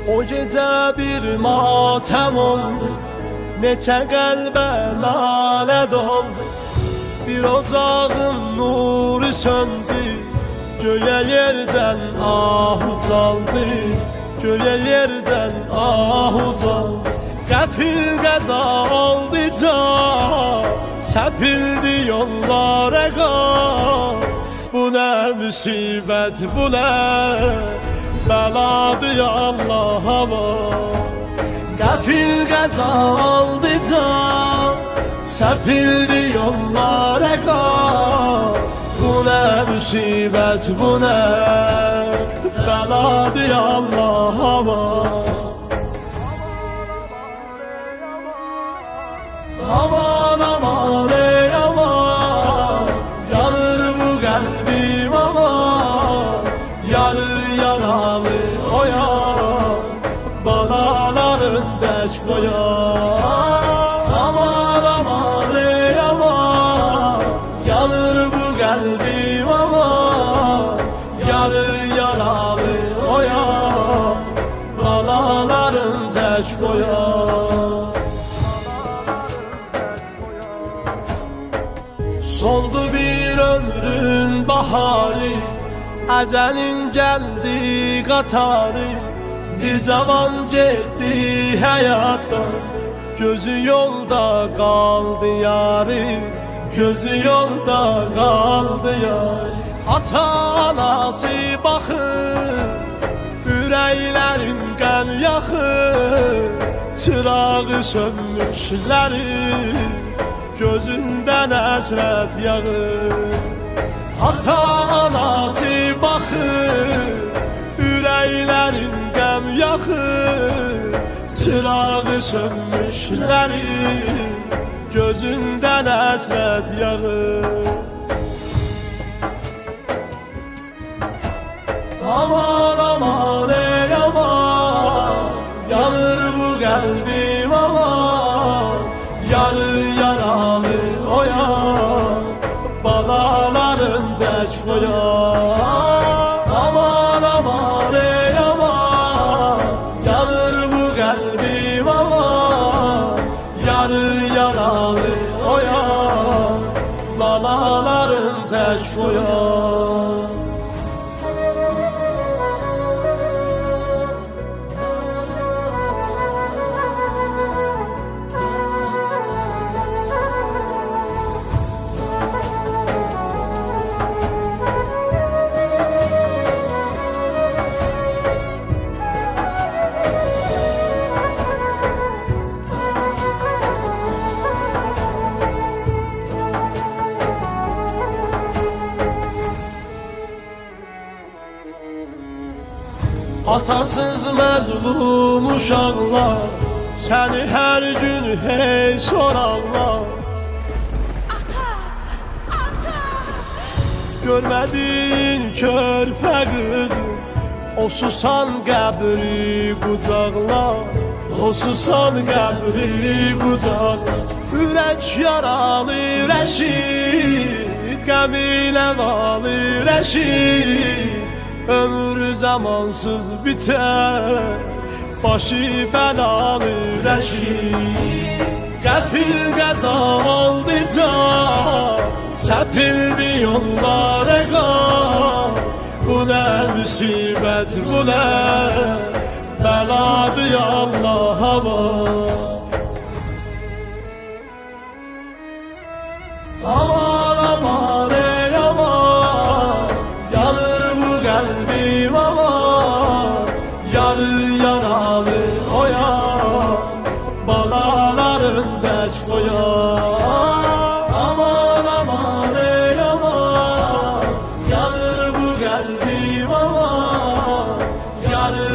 O gece bir matem oldu, neçə qəlbə lalə doldu. Bir ocağın nuru söndü, göyə yerdən ah ucaldı. Göyə yerdən ah ucaldı. Qəfil qəza oldu can, səpildi yollara qan. Bu nə müsibət, bu nə bəladır Allah'a. Qəfil qəza oldu can, səpildi yollara qan. Bu nə müsibət, bu nə bəladır Allah'a. Aman aman ey aman, yanır bu kalbim aman. Yarı yaralı o yan, balaların tek koyan. Aman aman ey aman, yanır bu kalbim aman. Yarı yaralı o yan, balaların tek koyan. Soldu bir ömrün baharı, əcəlin gəldi qatarı. Bir cavan getdi həyatdan, gözü yolda qaldı yarı. Gözü yolda qaldı yarı. Ata-anası baxır, ürəklərin qəm yaxır. Çırağı sönmüşlərin, gözündən əsrət yağır. Ata-anası baxır, ürəklərin qəm yaxır. Çırağı sönmüşlərin, gözündən əsrət yağır. Aman aman ey aman, yanır bu qəlbim aman. Yarı yaralı o yan, balaların tek koyan. Aman aman ey aman, yanır bu kalbim aman. Yarı yaralı o yan, balaların tek koyan. Atasız məzlum uşaqlar, səni hər gün hey sorarlar. Ata, ata. Görmədiyin körpə qızı, o susan qəbri qucaqlar. O susan qəbri qucaqlar. Ürək yaralı Rəşid, qəmilə valı Rəşid. Ömrü zamansız biter, başı bəlalı Rəşid. Qəfil qəza oldu can, səpildi yollara qan. Bu nə müsibət, bu nə bəladır Allah'a. Aman aman ey aman, yanır bu kalbim aman. Yarı yaralı o yan, balaların tek koyan. Aman aman ey aman, yanır bu kalbim aman. Yarı